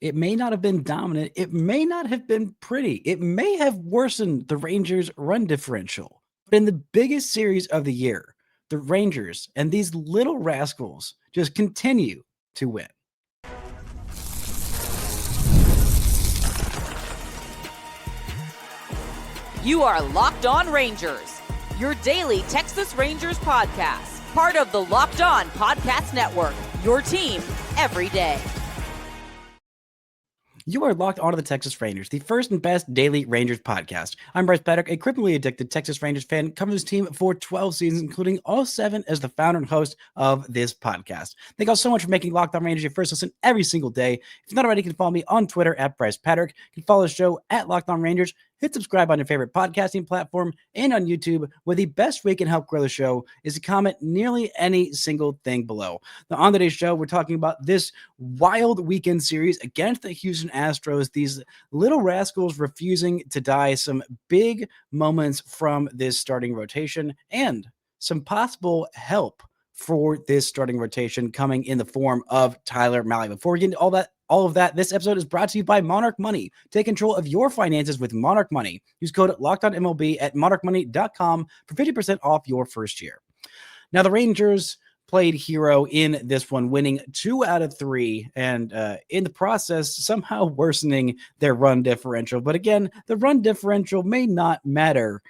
It may not have been dominant. It may not have been pretty. It may have worsened the Rangers' run differential. But in the biggest series of the year, the Rangers and these little rascals just continue to win. You are Locked On Rangers, your daily Texas Rangers podcast, part of the Locked On Podcast Network, your team every day. You are locked onto the Texas Rangers, the first and best daily Rangers podcast. I'm Bryce Paddock, a criminally addicted Texas Rangers fan, covering this team for 12 seasons, including all 7 as the founder and host of this podcast. Thank you all so much for making Locked On Rangers your first listen every single day. If you're not already, you can follow me on Twitter at Bryce Paddock. You can follow the show at Locked On Rangers. Hit subscribe on your favorite podcasting platform and on YouTube, where the best way can help grow the show is to comment nearly any single thing below. Now, on today's show, we're talking about this wild weekend series against the Houston Astros. These little rascals refusing to die. Some big moments from this starting rotation and some possible help for this starting rotation coming in the form of Tyler Mahle. Before we get into all of that, this episode is brought to you by Monarch Money. Take control of your finances with Monarch Money. Use code LOCKEDONMLB at monarchmoney.com for 50% off your first year. Now, the Rangers played hero in this one, winning 2 out of 3, and in the process, somehow worsening their run differential. But again, the run differential may not matter.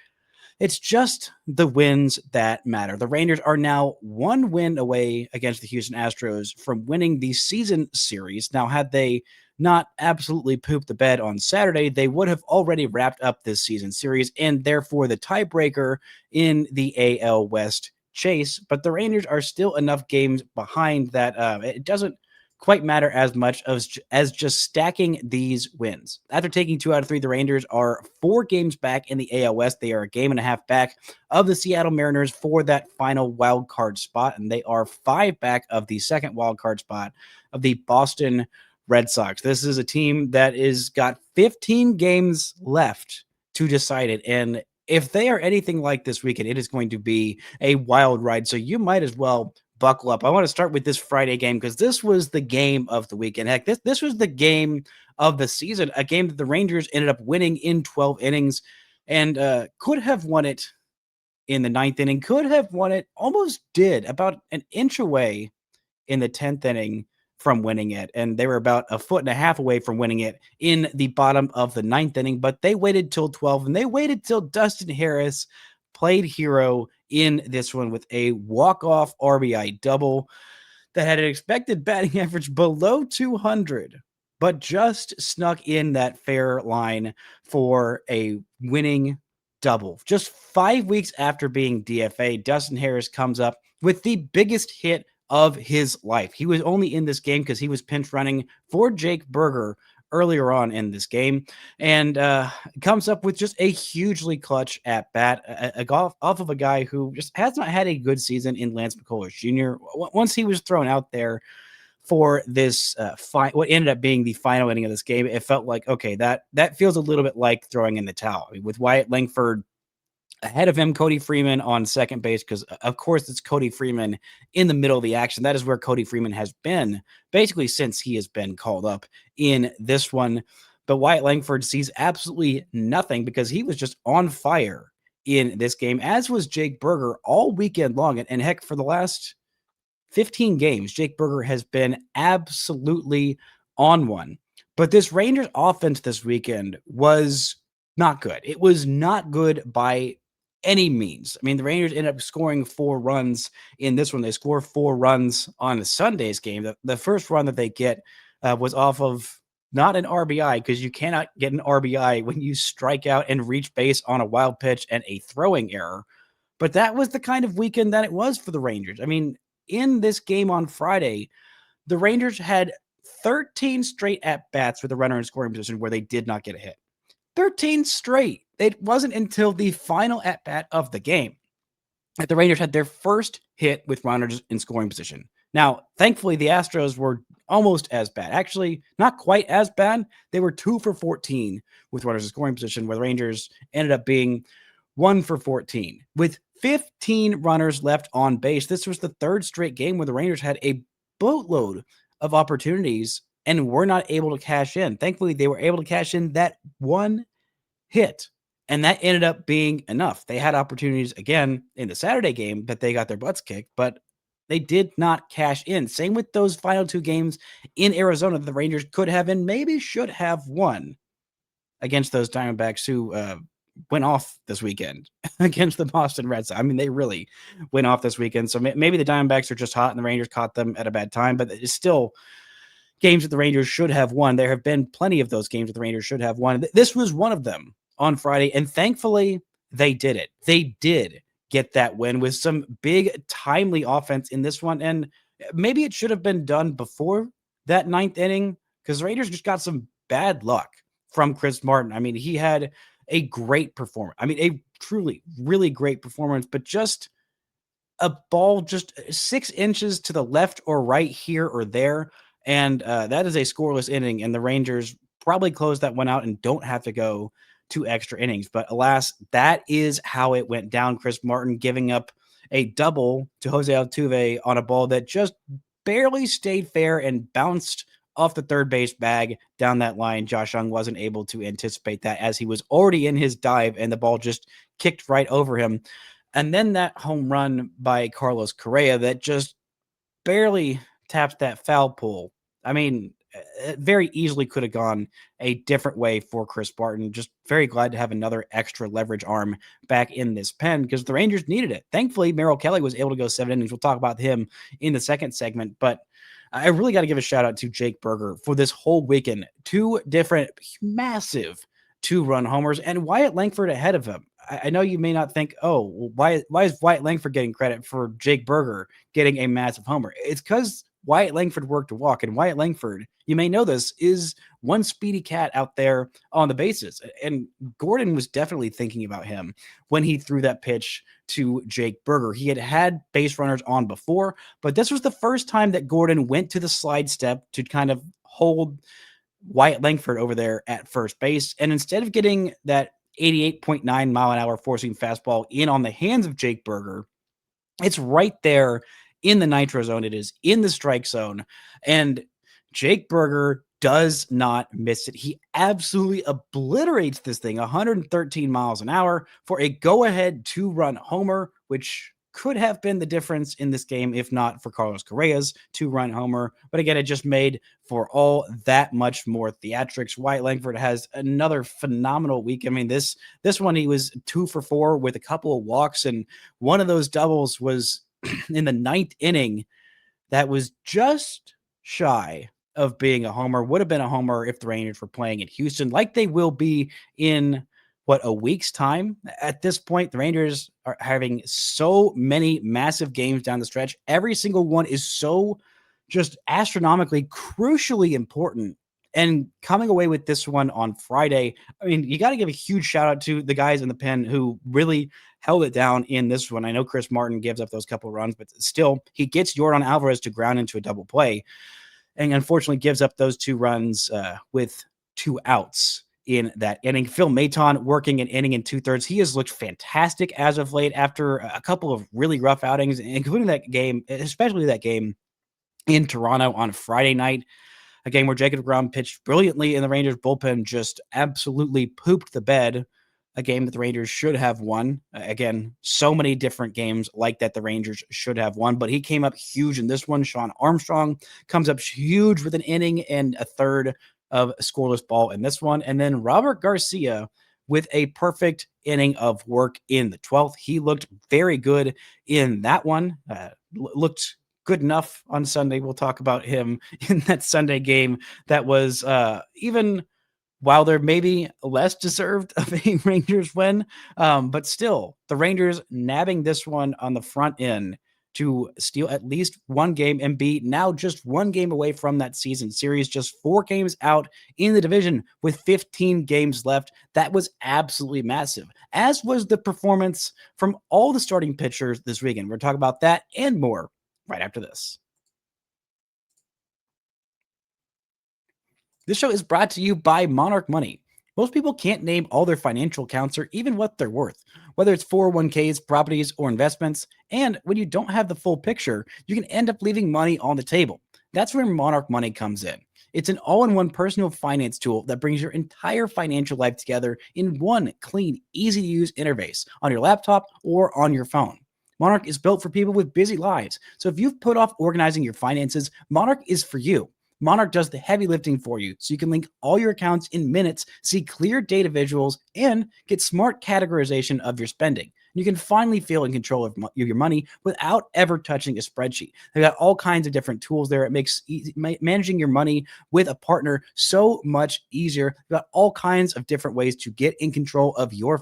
It's just the wins that matter. The Rangers are now 1 win away against the Houston Astros from winning the season series. Now, had they not absolutely pooped the bed on Saturday, they would have already wrapped up this season series and therefore the tiebreaker in the AL West chase. But the Rangers are still enough games behind that it doesn't quite matter as much as just stacking these wins. After taking 2 out of 3, the Rangers are 4 games back in the AL West. They are a game and a half back of the Seattle Mariners for that final wild card spot, and they are 5 back of the second wild card spot of the Boston Red Sox. This is a team that is got 15 games left to decide it, and if they are anything like this weekend, it is going to be a wild ride. So you might as well buckle up. I want to start with this Friday game because this was the game of the weekend. Heck, this was the game of the season, a game that the Rangers ended up winning in 12 innings and could have won it in the 9th inning, could have won it, almost did, about an inch away in the 10th inning from winning it. And they were about a foot and a half away from winning it in the bottom of the 9th inning, but they waited till 12, and they waited till Dustin Harris played hero in this one with a walk-off RBI double that had an expected batting average below 200, but just snuck in that fair line for a winning double. Just 5 weeks after being DFA, Dustin Harris comes up with the biggest hit of his life. He was only in this game because he was pinch running for Jake Burger earlier on in this game, and comes up with just a hugely clutch at bat, a golf off of a guy who just has not had a good season in Lance McCullers Jr. Once he was thrown out there for this what ended up being the final inning of this game, it felt like, okay, that feels a little bit like throwing in the towel. I mean, with Wyatt Langford ahead of him, Cody Freeman on second base, because of course it's Cody Freeman in the middle of the action. That is where Cody Freeman has been basically since he has been called up in this one. But Wyatt Langford sees absolutely nothing because he was just on fire in this game, as was Jake Burger all weekend long. And heck, for the last 15 games, Jake Burger has been absolutely on one. But this Rangers offense this weekend was not good. It was not good by any means. I mean, the Rangers ended up scoring 4 runs in this one. They score 4 runs on Sunday's game. The first run that they get was off of not an RBI, because you cannot get an RBI when you strike out and reach base on a wild pitch and a throwing error. But that was the kind of weekend that it was for the Rangers. I mean, in this game on Friday, the Rangers had 13 straight at-bats with a runner in scoring position where they did not get a hit. 13 straight. It wasn't until the final at-bat of the game that the Rangers had their first hit with runners in scoring position. Now, thankfully, the Astros were almost as bad. Actually, not quite as bad. They were 2 for 14 with runners in scoring position, where the Rangers ended up being 1 for 14. With 15 runners left on base, this was the 3rd straight game where the Rangers had a boatload of opportunities and were not able to cash in. Thankfully, they were able to cash in that one hit, and that ended up being enough. They had opportunities again in the Saturday game that they got their butts kicked, but they did not cash in. Same with those final two games in Arizona that the Rangers could have and maybe should have won against those Diamondbacks who went off this weekend against the Boston Red Sox. I mean, they really went off this weekend. So maybe the Diamondbacks are just hot and the Rangers caught them at a bad time, but it's still games that the Rangers should have won. There have been plenty of those games that the Rangers should have won. This was one of them on Friday, and thankfully they did it. They did get that win with some big, timely offense in this one, and maybe it should have been done before that ninth inning because the Rangers just got some bad luck from Chris Martin. I mean, he had a great performance. I mean, a truly, really great performance, but just a ball just 6 inches to the left or right here or there. And that is a scoreless inning, and the Rangers probably close that one out and don't have to go to extra innings. But alas, that is how it went down. Chris Martin giving up a double to Jose Altuve on a ball that just barely stayed fair and bounced off the third base bag down that line. Josh Young wasn't able to anticipate that as he was already in his dive and the ball just kicked right over him. And then that home run by Carlos Correa that just barely tapped that foul pole. I mean, it very easily could have gone a different way for Chris Martin. Just very glad to have another extra leverage arm back in this pen because the Rangers needed it. Thankfully, Merrill Kelly was able to go 7 innings. We'll talk about him in the second segment, but I really got to give a shout out to Jake Berger for this whole weekend. 2 different massive 2-run homers and Wyatt Langford ahead of him. I know you may not think, oh, well, why is Wyatt Langford getting credit for Jake Berger getting a massive homer? It's because Wyatt Langford worked a walk, and Wyatt Langford, you may know this, is one speedy cat out there on the bases. And Gordon was definitely thinking about him when he threw that pitch to Jake Berger. He had base runners on before, but this was the first time that Gordon went to the slide step to kind of hold Wyatt Langford over there at first base. And instead of getting that 88.9 mile an hour four-seam fastball in on the hands of Jake Berger, it's right there in the nitro zone. It is in the strike zone. And Jake Berger does not miss it. He absolutely obliterates this thing 113 miles an hour for a go-ahead 2-run homer, which could have been the difference in this game if not for Carlos Correa's 2-run homer. But again, it just made for all that much more theatrics. Wyatt Langford has another phenomenal week. I mean, this one, he was 2 for 4 with a couple of walks, and one of those doubles was in the 9th inning that was just shy of being a homer. Would have been a homer if the Rangers were playing in Houston like they will be in a week's time. At this point, the Rangers are having so many massive games down the stretch. Every single one is so just astronomically, crucially important. And coming away with this one on Friday, I mean, you got to give a huge shout out to the guys in the pen who really held it down in this one. I know Chris Martin gives up those couple runs, but still, he gets Yordan Alvarez to ground into a double play, and unfortunately gives up those 2 runs with 2 outs in that inning. Phil Maton working an inning in 2/3. He has looked fantastic as of late after a couple of really rough outings, including that game, especially that game in Toronto on Friday night, a game where Jacob deGrom pitched brilliantly and the Rangers bullpen just absolutely pooped the bed, a game that the Rangers should have won. Again, so many different games like that the Rangers should have won, but he came up huge in this one. Sean Armstrong comes up huge with an inning and a third of scoreless ball in this one. And then Robert Garcia with a perfect inning of work in the 12th. He looked very good in that one. Looked good enough on Sunday. We'll talk about him in that Sunday game that was even while they're maybe less deserved of a Rangers win, but still the Rangers nabbing this one on the front end to steal at least one game and be now just one game away from that season series, just 4 games out in the division with 15 games left. That was absolutely massive, as was the performance from all the starting pitchers this weekend. We're talking about that and more right after this. This show is brought to you by Monarch Money. Most people can't name all their financial accounts or even what they're worth, whether it's 401ks, properties, or investments. And when you don't have the full picture, you can end up leaving money on the table. That's where Monarch Money comes in. It's an all-in-one personal finance tool that brings your entire financial life together in one clean, easy-to-use interface on your laptop or on your phone. Monarch is built for people with busy lives, so if you've put off organizing your finances, Monarch is for you. Monarch does the heavy lifting for you, so you can link all your accounts in minutes, see clear data visuals, and get smart categorization of your spending. You can finally feel in control of your money without ever touching a spreadsheet. They've got all kinds of different tools there. It makes managing your money with a partner so much easier. They've got all kinds of different ways to get in control of your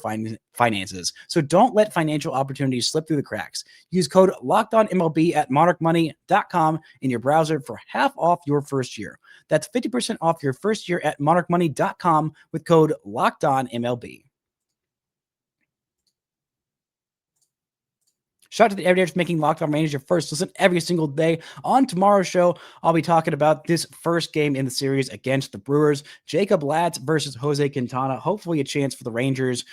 finances. So don't let financial opportunities slip through the cracks. Use code LOCKEDONMLB at monarchmoney.com in your browser for half off your first year. That's 50% off your first year at monarchmoney.com with code LOCKEDONMLB. Shout out to the everydayers for making Locked On Rangers your first listen every single day. On tomorrow's show, I'll be talking about this first game in the series against the Brewers. Jacob Latz versus Jose Quintana. Hopefully a chance for the Rangers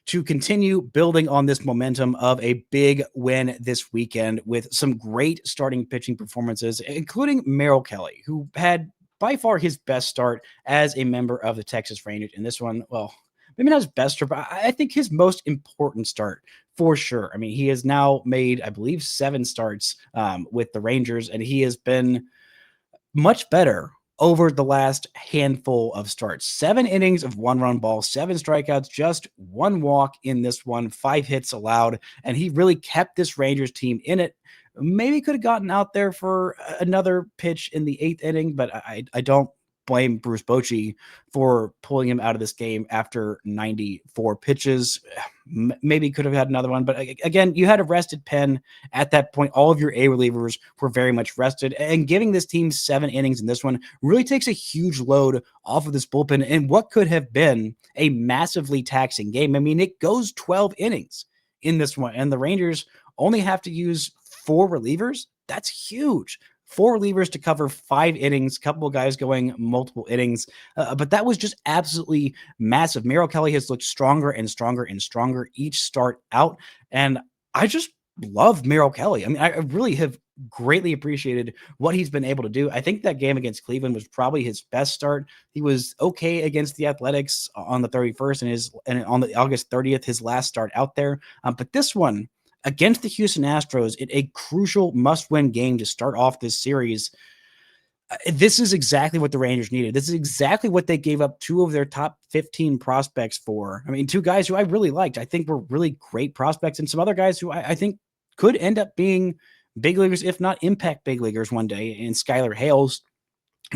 to continue building on this momentum of a big win this weekend with some great starting pitching performances, including Merrill Kelly, who had by far his best start as a member of the Texas Rangers. In this one, well, maybe not his best start, but I think his most important start for sure. I mean, he has now made, I believe, 7 starts with the Rangers, and he has been much better over the last handful of starts. 7 innings of 1-run ball, 7 strikeouts, just 1 walk in this one, 5 hits allowed, and he really kept this Rangers team in it. Maybe could have gotten out there for another pitch in the 8th inning, but I don't blame Bruce Bochy for pulling him out of this game after 94 pitches. Maybe could have had another one, but again, you had a rested pen at that point. All of your A relievers were very much rested, and giving this team 7 innings in this one really takes a huge load off of this bullpen in what could have been a massively taxing game. I mean, it goes 12 innings in this one, and the Rangers only have to use 4 relievers. That's huge. 4 relievers to cover 5 innings, a couple of guys going multiple innings. But that was just absolutely massive. Merrill Kelly has looked stronger and stronger and stronger each start out. And I just love Merrill Kelly. I mean, I really have greatly appreciated what he's been able to do. I think that game against Cleveland was probably his best start. He was okay against the Athletics on the 31st and on the August 30th, his last start out there. But this one, against the Houston Astros in a crucial must-win game to start off this series, this is exactly what the Rangers needed. This is exactly what they gave up 2 of their top 15 prospects for. I mean, 2 guys who I really liked. I think were really great prospects, and some other guys who I think could end up being big leaguers, if not impact big leaguers one day, in Skylar Hales.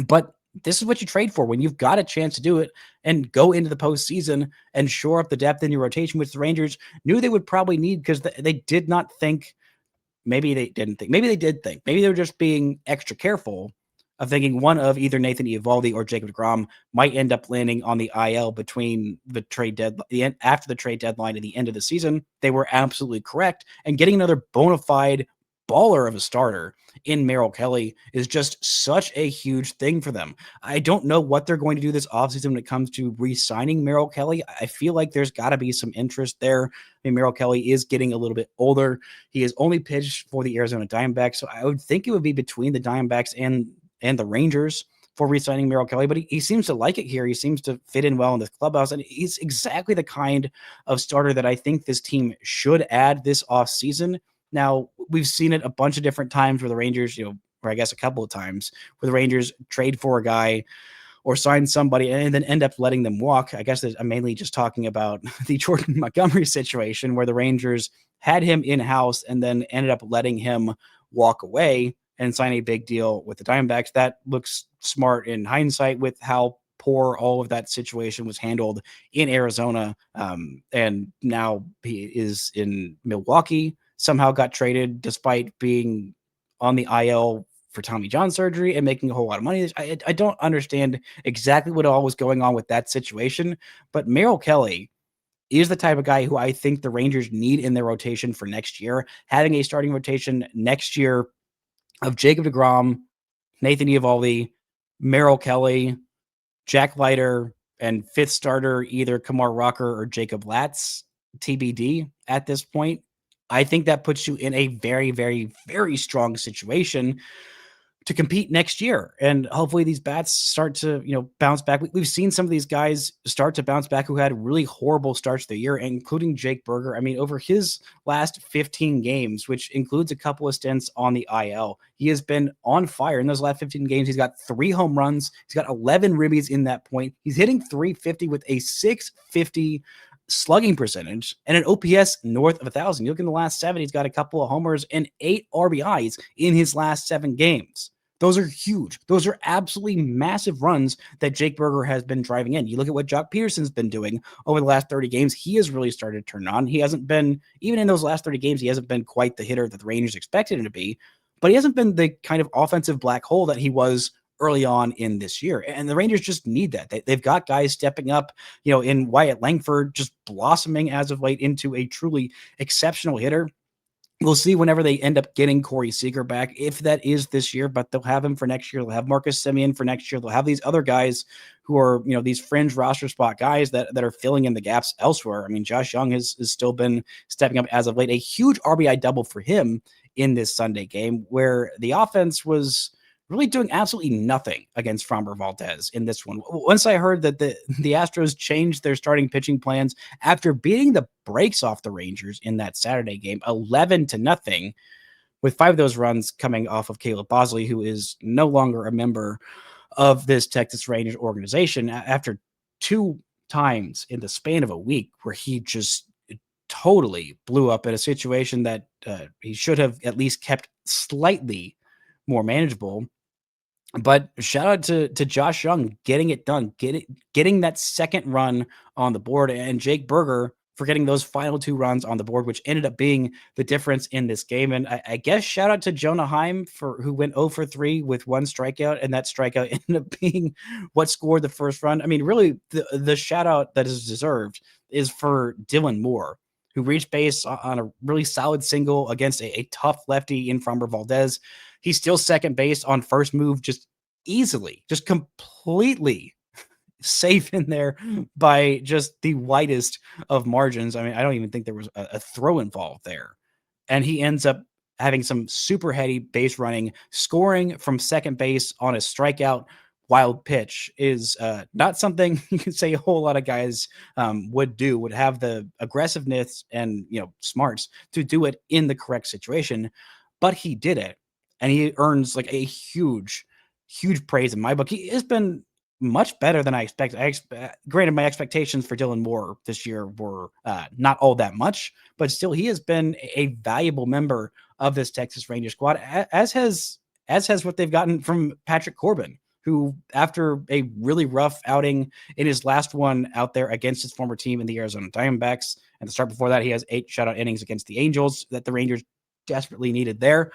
But this is what you trade for when you've got a chance to do it and go into the postseason and shore up the depth in your rotation, which the Rangers knew they would probably need because they did not think, maybe they didn't think, maybe they did think, maybe they were just being extra careful of thinking one of either Nathan Eovaldi or Jacob deGrom might end up landing on the IL between the trade deadline, after the trade deadline and the end of the season. They were absolutely correct, and getting another bona fide baller of a starter in Merrill Kelly is just such a huge thing for them. I don't know what they're going to do this offseason when it comes to re-signing Merrill Kelly. I feel like there's got to be some interest there. I mean, Merrill Kelly is getting a little bit older. He has only pitched for the Arizona Diamondbacks, so I would think it would be between the Diamondbacks and the Rangers for re-signing Merrill Kelly, but he seems to like it here. He seems to fit in well in the clubhouse, and he's exactly the kind of starter that I think this team should add this offseason. Now, we've seen it a bunch of different times where the Rangers, or I guess a couple of times, where the Rangers trade for a guy or sign somebody and then end up letting them walk. I guess I'm mainly just talking about the Jordan Montgomery situation where the Rangers had him in-house and then ended up letting him walk away and sign a big deal with the Diamondbacks. That looks smart in hindsight with how poor all of that situation was handled in Arizona. And now he is in Milwaukee, somehow got traded despite being on the IL for Tommy John surgery and making a whole lot of money. I don't understand exactly what all was going on with that situation, but Merrill Kelly is the type of guy who I think the Rangers need in their rotation for next year. Having a starting rotation next year of Jacob deGrom, Nathan Eovaldi, Merrill Kelly, Jack Leiter, and 5th starter, either Kumar Rocker or Jacob Latz, TBD at this point. I think that puts you in a very, very, very strong situation to compete next year. And hopefully these bats start to, bounce back. We've seen some of these guys start to bounce back who had really horrible starts to the year, including Jake Berger. I mean, over his last 15 games, which includes a couple of stints on the IL, he has been on fire in those last 15 games. He's got 3 home runs. He's got 11 ribbies in that point. He's hitting 350 with a 650 slugging percentage and an OPS north of 1,000. You look in the last 7, he's got a couple of homers and 8 RBIs in his last 7 games. Those are huge. Those are absolutely massive runs that Jake Berger has been driving in. You look at what Jock Peterson's been doing over the last 30 games. He has really started to turn on. He hasn't been, even in those last 30 games, he hasn't been quite the hitter that the Rangers expected him to be, but he hasn't been the kind of offensive black hole that he was early on in this year. And the Rangers just need that. They've got guys stepping up, in Wyatt Langford, just blossoming as of late into a truly exceptional hitter. We'll see whenever they end up getting Corey Seager back, if that is this year, but they'll have him for next year. They'll have Marcus Semien for next year. They'll have these other guys who are, these fringe roster spot guys that are filling in the gaps elsewhere. I mean, Josh Young has still been stepping up as of late. A huge RBI double for him in this Sunday game, where the offense was really doing absolutely nothing against Framber Valdez in this one. Once I heard that the Astros changed their starting pitching plans after beating the brakes off the Rangers in that Saturday game, 11-0, with 5 of those runs coming off of Caleb Bosley, who is no longer a member of this Texas Rangers organization, after 2 times in the span of a week where he just totally blew up in a situation that he should have at least kept slightly more manageable. But shout out to Josh Young getting it done, getting that second run on the board, and Jake Berger for getting those final 2 runs on the board, which ended up being the difference in this game. And I guess shout out to Jonah Heim who went 0 for 3 with 1 strikeout, and that strikeout ended up being what scored the first run. I mean, really, the shout out that is deserved is for Dylan Moore, who reached base on a really solid single against a tough lefty in Framber Valdez. He's still second base on first move, just easily, just completely safe in there by just the widest of margins. I mean, I don't even think there was a throw involved there. And he ends up having some super heady base running, scoring from second base on a strikeout wild pitch is not something you can say a whole lot of guys would have the aggressiveness and, smarts to do it in the correct situation, but he did it. And he earns like a huge praise in my book. He has been much better than I expected. Granted, my expectations for Dylan Moore this year were not all that much, but still, he has been a valuable member of this Texas Rangers squad, as has what they've gotten from Patrick Corbin, who, after a really rough outing in his last one out there against his former team in the Arizona Diamondbacks, and the start before that, he has 8 shutout innings against the Angels that the Rangers desperately needed there.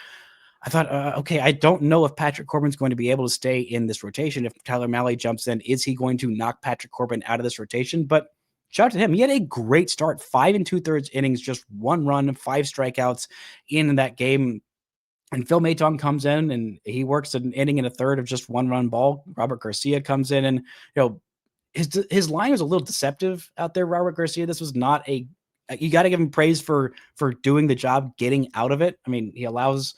I thought, okay, I don't know if Patrick Corbin's going to be able to stay in this rotation. If Tyler Mahle jumps in, is he going to knock Patrick Corbin out of this rotation? But shout out to him. He had a great start, 5 2/3 innings, just 1 run, 5 strikeouts in that game. And Phil Maton comes in and he works an inning and a third of just 1-run ball. Robert Garcia comes in and, his line was a little deceptive out there, Robert Garcia. This was not you got to give him praise for doing the job, getting out of it. I mean, he allows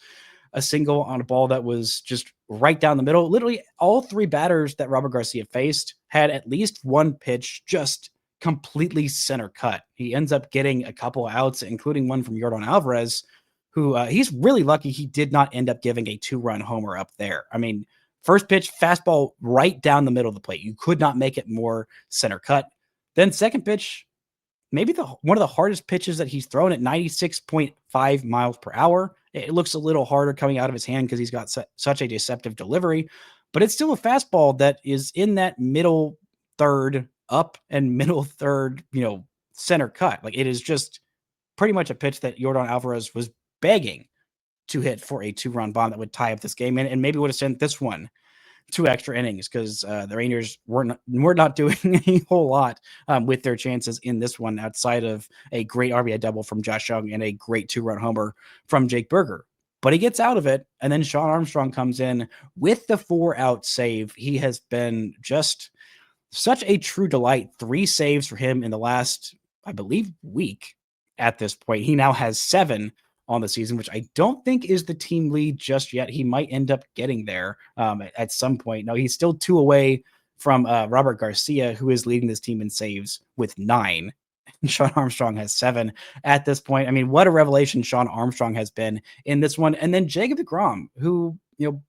a single on a ball that was just right down the middle. Literally all 3 batters that Robert Garcia faced had at least 1 pitch just completely center cut. He ends up getting a couple outs, including one from Yordan Alvarez, who he's really lucky he did not end up giving a 2-run homer up there. I mean, first pitch, fastball right down the middle of the plate. You could not make it more center cut. Then second pitch, maybe one of the hardest pitches that he's thrown at 96.5 miles per hour. It looks a little harder coming out of his hand because he's got such a deceptive delivery, but it's still a fastball that is in that middle third up and middle third, center cut. Like, it is just pretty much a pitch that Yordan Alvarez was begging to hit for a 2-run bomb that would tie up this game and maybe would have sent this one 2 extra innings, because the Rangers were not doing a whole lot with their chances in this one, outside of a great RBI double from Josh Young and a great 2-run homer from Jake Berger. But he gets out of it, and then Sean Armstrong comes in with the 4-out save. He has been just such a true delight. 3 saves for him in the last, I believe, week at this point. He now has 7 on the season, which I don't think is the team lead just yet. He might end up getting there at some point. No, he's still 2 away from Robert Garcia, who is leading this team in saves with 9. Sean Armstrong has 7 at this point. I mean, what a revelation Sean Armstrong has been in this one. And then Jacob deGrom, who,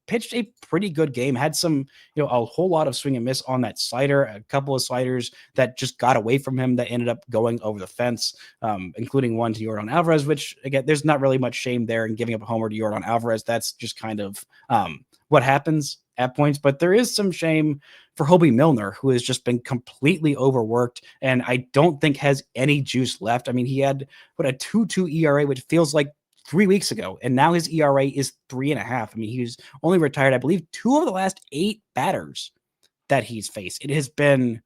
pitched a pretty good game, had some, a whole lot of swing and miss on that slider, a couple of sliders that just got away from him that ended up going over the fence, including one to Yordan Alvarez, which, again, there's not really much shame there in giving up a homer to Yordan Alvarez. That's just kind of what happens at points, but there is some shame for Hobie Milner, who has just been completely overworked and I don't think has any juice left. I mean, he had a 2.2 ERA, which feels like 3 weeks ago, and now his ERA is 3.5. I mean, he's only retired, I believe, 2 of the last 8 batters that he's faced. It has been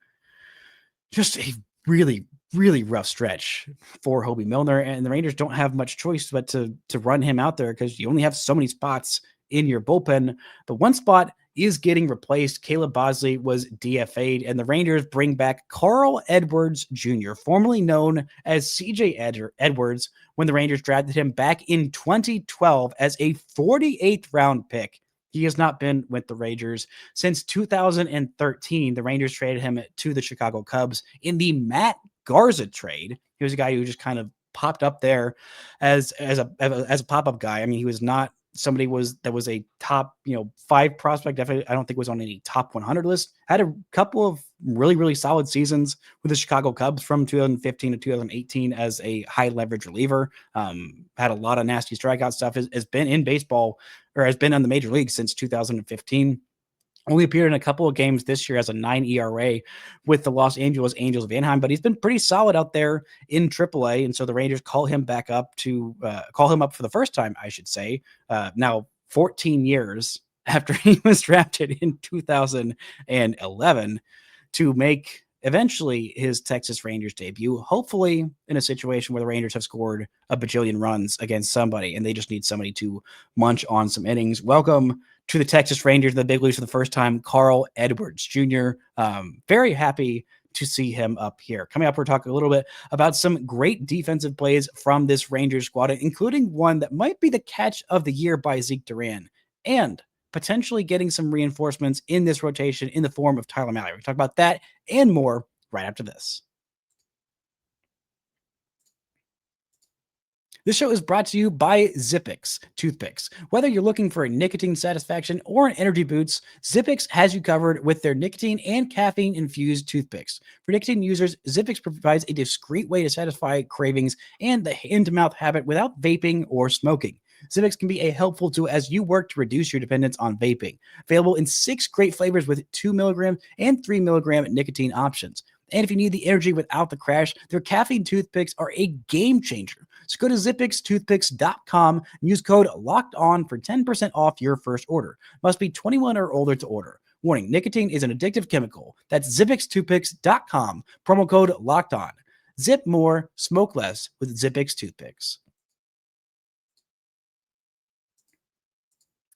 just a really, really rough stretch for Hobie Milner, and the Rangers don't have much choice but to run him out there because you only have so many spots in your bullpen. But one spot is getting replaced. Caleb Bosley was DFA'd, and the Rangers bring back Carl Edwards Jr., formerly known as CJ Edwards, when the Rangers drafted him back in 2012 as a 48th round pick. He has not been with the Rangers since 2013. The Rangers traded him to the Chicago Cubs in the Matt Garza trade. He was a guy who just kind of popped up there as a pop-up guy. I mean, he was not somebody that was a top 5 prospect. Definitely, I don't think was on any top 100 list. Had a couple of really, really solid seasons with the Chicago Cubs from 2015 to 2018 as a high leverage reliever. Had a lot of nasty strikeout stuff. Has been in baseball, or has been on the major league since 2015. Only appeared in a couple of games this year as a 9 ERA with the Los Angeles Angels of Anaheim, but he's been pretty solid out there in AAA. And so the Rangers call him up for the first time, I should say, now 14 years after he was drafted in 2011 to make eventually his Texas Rangers debut, hopefully in a situation where the Rangers have scored a bajillion runs against somebody and they just need somebody to munch on some innings. Welcome to the Texas Rangers, the big leagues for the first time, Carl Edwards Jr. Very happy to see him up here. Coming up, we're talking a little bit about some great defensive plays from this Rangers squad, including one that might be the catch of the year by Zeke Duran, and potentially getting some reinforcements in this rotation in the form of Tyler Mallory. We talk about that and more right after this. This show is brought to you by Zippix toothpicks. Whether you're looking for a nicotine satisfaction or an energy boost, Zippix has you covered with their nicotine and caffeine-infused toothpicks. For nicotine users, Zippix provides a discreet way to satisfy cravings and the hand-to-mouth habit without vaping or smoking. Zippix can be a helpful tool as you work to reduce your dependence on vaping. Available in 6 great flavors with 2 milligram and 3 milligram nicotine options. And if you need the energy without the crash, their caffeine toothpicks are a game changer. So go to zippixtoothpicks.com and use code LOCKEDON for 10% off your first order. Must be 21 or older to order. Warning, nicotine is an addictive chemical. That's zippixtoothpicks.com. Promo code LOCKEDON. Zip more, smoke less with Zippix toothpicks.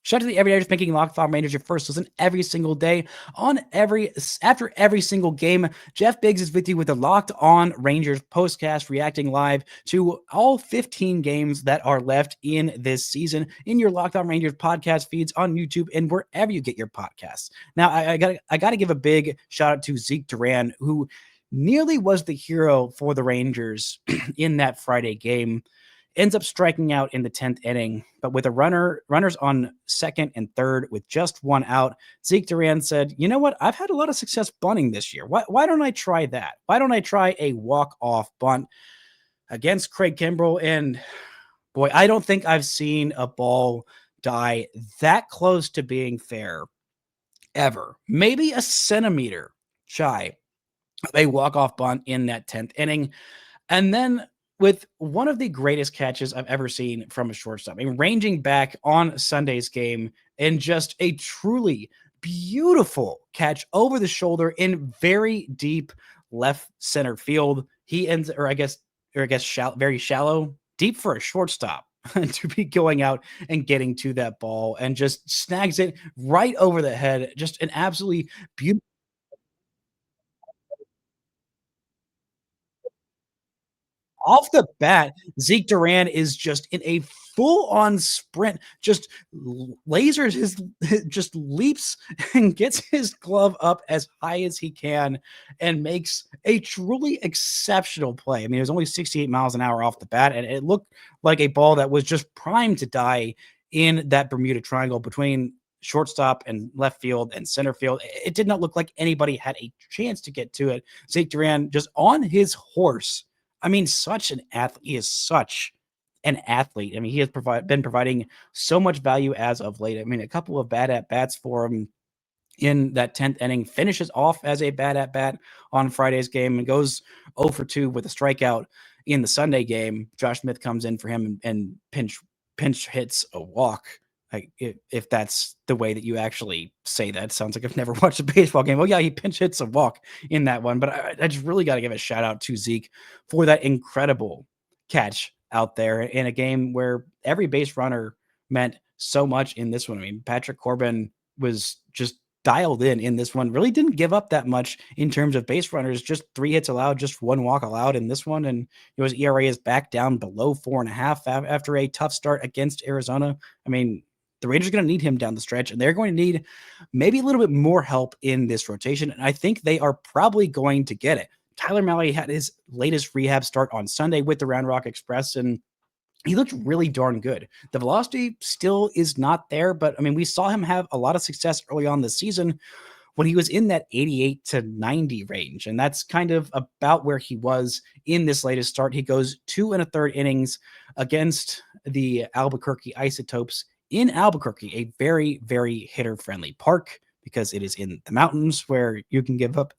Shout out to the everydayers making Locked On Rangers your first listen every single day after every single game. Jeff Biggs is with you with the Locked On Rangers postcast, reacting live to all 15 games that are left in this season in your Locked On Rangers podcast feeds on YouTube and wherever you get your podcasts. Now, I got to give a big shout out to Zeke Duran, who nearly was the hero for the Rangers in that Friday game. Ends up striking out in the 10th inning, but with runners on second and third with just one out, Zeke Duran said, you know what? I've had a lot of success bunting this year. Why don't I try that? Why don't I try a walk-off bunt against Craig Kimbrell? And boy, I don't think I've seen a ball die that close to being fair ever. Maybe a centimeter shy of a walk-off bunt in that 10th inning. And then with one of the greatest catches I've ever seen from a shortstop, I mean, ranging back on Sunday's game and just a truly beautiful catch over the shoulder in very deep left center field. He ends, very shallow, deep for a shortstop to be going out and getting to that ball and just snags it right over the head. Just an absolutely beautiful. off the bat, Zeke Duran is just in a full-on sprint, just lasers just leaps and gets his glove up as high as he can and makes a truly exceptional play. I mean, it was only 68 miles an hour off the bat, and it looked like a ball that was just primed to die in that Bermuda Triangle between shortstop and left field and center field. It did not look like anybody had a chance to get to it. Zeke Duran just on his horse. I mean, such an athlete. He is such an athlete. I mean, he has been providing so much value as of late. I mean, a couple of bad at bats for him in that 10th inning, finishes off as a bad at bat on Friday's game and goes 0 for 2 with a strikeout in the Sunday game. Josh Smith comes in for him and pinch hits a walk. Like if that's the way that you actually say that, sounds like I've never watched a baseball game. Well, yeah, he pinch hits a walk in that one, but I just really got to give a shout out to Zeke for that incredible catch out there in a game where every base runner meant so much in this one. I mean, Patrick Corbin was just dialed in this one, really didn't give up that much in terms of base runners, just 3 hits allowed, just 1 walk allowed in this one. And his ERA is back down below 4.5 after a tough start against Arizona. I mean, the Rangers are going to need him down the stretch, and they're going to need maybe a little bit more help in this rotation. And I think they are probably going to get it. Tyler Mahle had his latest rehab start on Sunday with the Round Rock Express, and he looked really darn good. The velocity still is not there, but I mean, we saw him have a lot of success early on this season when he was in that 88 to 90 range. And that's kind of about where he was in this latest start. He goes 2 1/3 innings against the Albuquerque Isotopes in Albuquerque, a very, very hitter-friendly park, because it is in the mountains where you can give up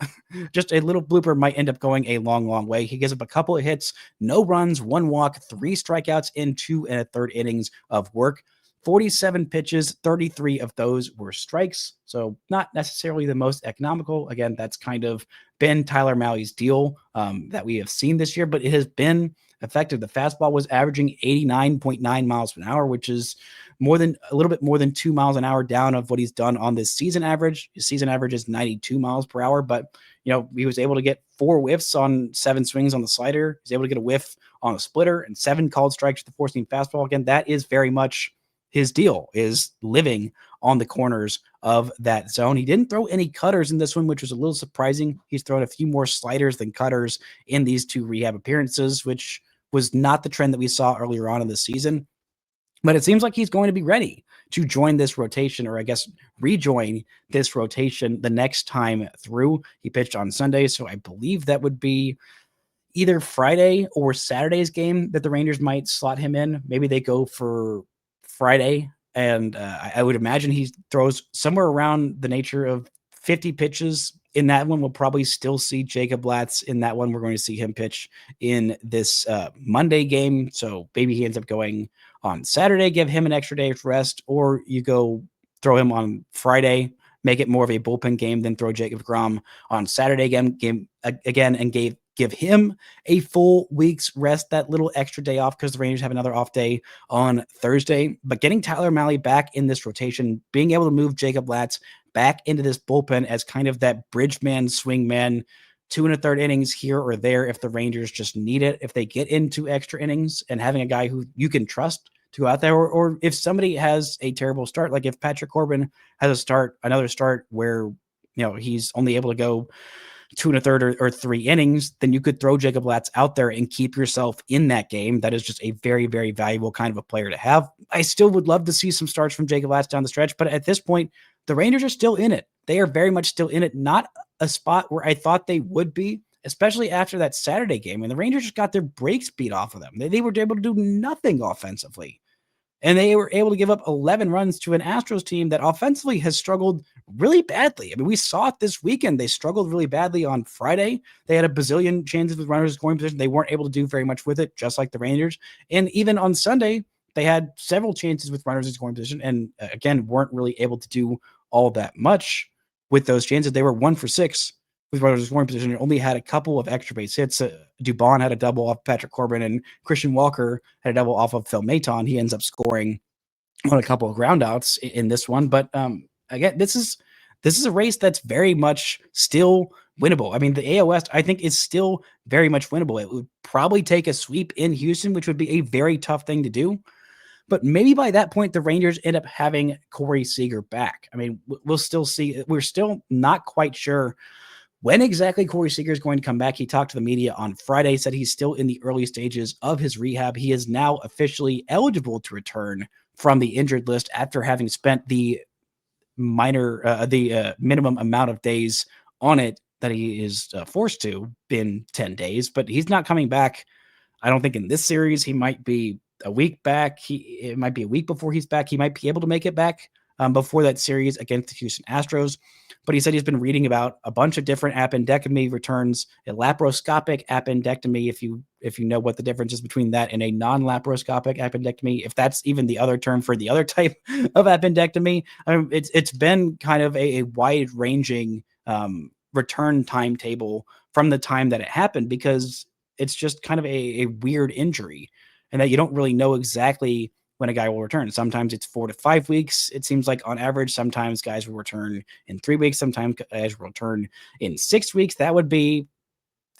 just a little blooper might end up going a long, long way. He gives up a couple of hits, no runs, 1 walk, 3 strikeouts in 2 1/3 innings of work. 47 pitches, 33 of those were strikes. So not necessarily the most economical. Again, that's kind of been Tyler Mahle's deal that we have seen this year, but it has been effective. The fastball was averaging 89.9 miles per hour, which is a little bit more than 2 miles an hour down of what he's done on this season average. His season average is 92 miles per hour, but he was able to get 4 whiffs on 7 swings on the slider. He's able to get a whiff on a splitter and 7 called strikes with the 4-seam fastball. Again, that is very much his deal, is living on the corners of that zone. He didn't throw any cutters in this one, which was a little surprising. He's thrown a few more sliders than cutters in these 2 rehab appearances, which was not the trend that we saw earlier on in the season. But it seems like he's going to be ready to join this rotation, or I guess rejoin this rotation the next time through. He pitched on Sunday, so I believe that would be either Friday or Saturday's game that the Rangers might slot him in. Maybe they go for Friday, and I would imagine he throws somewhere around the nature of 50 pitches in that one. We'll probably still see Jacob Latz in that one. We're going to see him pitch in this Monday game, so maybe he ends up going on Saturday, give him an extra day of rest, or you go throw him on Friday, make it more of a bullpen game, then throw Jacob deGrom on Saturday again, and give him a full week's rest, that little extra day off, because the Rangers have another off day on Thursday. But getting Tyler Mahle back in this rotation, being able to move Jacob Latz back into this bullpen as kind of that bridge man, swing man, 2 1/3 innings here or there if the Rangers just need it, if they get into extra innings, and having a guy who you can trust to go out there, or if somebody has a terrible start, like if Patrick Corbin has another start where he's only able to go 2 1/3 or 3 innings, then you could throw Jacob Latz out there and keep yourself in that game. That is just a very, very valuable kind of a player to have. I still would love to see some starts from Jacob Latz down the stretch, but at this point, the Rangers are still in it. They are very much still in it. Not a spot where I thought they would be, especially after that Saturday game, and the Rangers just got their brakes beat off of them. They were able to do nothing offensively. And they were able to give up 11 runs to an Astros team that offensively has struggled really badly. I mean, we saw it this weekend. They struggled really badly on Friday. They had a bazillion chances with runners in scoring position. They weren't able to do very much with it, just like the Rangers. And even on Sunday, they had several chances with runners in scoring position, and again, weren't really able to do all that much with those chances. They were 1 for 6 with runners in scoring position, and only had a couple of extra base hits. Dubon had a double off Patrick Corbin, and Christian Walker had a double off of Phil Maton. He ends up scoring on a couple of groundouts in this one. But again, this is this is a race that's very much still winnable. I mean, the AL West, I think, is still very much winnable. It would probably take a sweep in Houston, which would be a very tough thing to do. But maybe by that point, the Rangers end up having Corey Seager back. I mean, we'll still see. We're still not quite sure when exactly Corey Seager is going to come back. He talked to the media on Friday, said he's still in the early stages of his rehab. He is now officially eligible to return from the injured list after having spent the minimum amount of days on it that he is forced to in 10 days. But he's not coming back, I don't think, in this series. He might be a week back. It might be a week before he's back. He might be able to make it back before that series against the Houston Astros. But he said he's been reading about a bunch of different appendectomy returns, a laparoscopic appendectomy, if you know what the difference is between that and a non-laparoscopic appendectomy, if that's even the other term for the other type of appendectomy. I mean, it's been kind of a wide-ranging return timetable from the time that it happened, because it's just kind of a weird injury, and that you don't really know exactly when a guy will return. Sometimes it's 4 to 5 weeks, it seems like, on average. Sometimes guys will return in 3 weeks. Sometimes guys will return in 6 weeks. That would be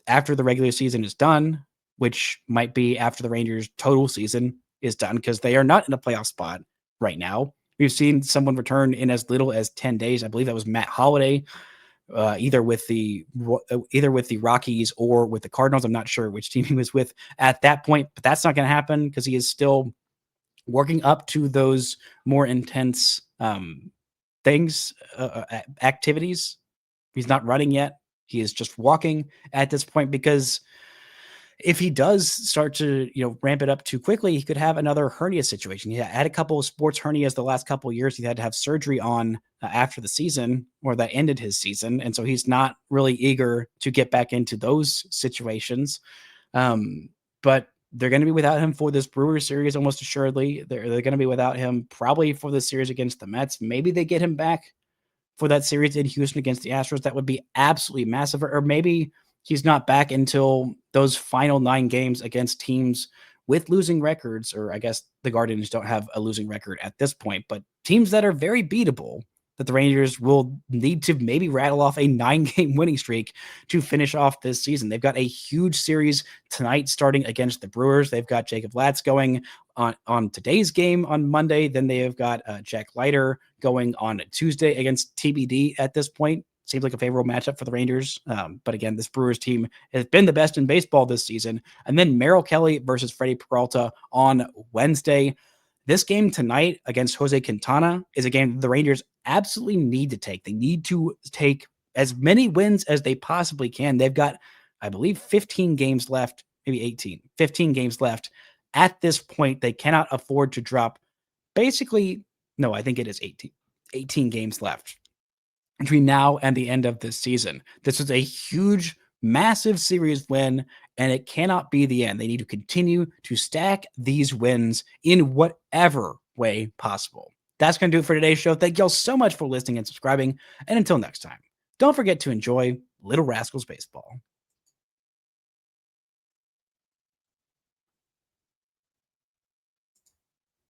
after the regular season is done, which might be after the Rangers' total season is done, because they are not in a playoff spot right now. We've seen someone return in as little as 10 days. I believe that was Matt Holliday, either with the Rockies or with the Cardinals. I'm not sure which team he was with at that point, but that's not going to happen because he is still working up to those more intense activities. He's not running yet. He is just walking at this point, because if he does start to, ramp it up too quickly, he could have another hernia situation. He had a couple of sports hernias the last couple of years. He had to have surgery on after the season, or that ended his season. And so he's not really eager to get back into those situations. But they're going to be without him for this Brewers series, almost assuredly. They're going to be without him probably for the series against the Mets. Maybe they get him back for that series in Houston against the Astros. That would be absolutely massive. Or maybe he's not back until those final 9 games against teams with losing records, or I guess the Guardians don't have a losing record at this point, but teams that are very beatable, that the Rangers will need to maybe rattle off a 9-game winning streak to finish off this season. They've got a huge series tonight starting against the Brewers. They've got Jacob Latz going on today's game on Monday. Then they have got Jack Leiter going on Tuesday against TBD at this point. Seems like a favorable matchup for the Rangers. But again, this Brewers team has been the best in baseball this season. And then Merrill Kelly versus Freddie Peralta on Wednesday. This game tonight against Jose Quintana is a game the Rangers absolutely need to take. They need to take as many wins as they possibly can. They've got, I believe, 15 games left, maybe 18, 15 games left. At this point, they cannot afford to drop basically, no, I think it is 18 games left between now and the end of this season. This is a huge, massive series win, and it cannot be the end. They need to continue to stack these wins in whatever way possible. That's going to do it for today's show. Thank y'all so much for listening and subscribing. And until next time, don't forget to enjoy Little Rascals Baseball.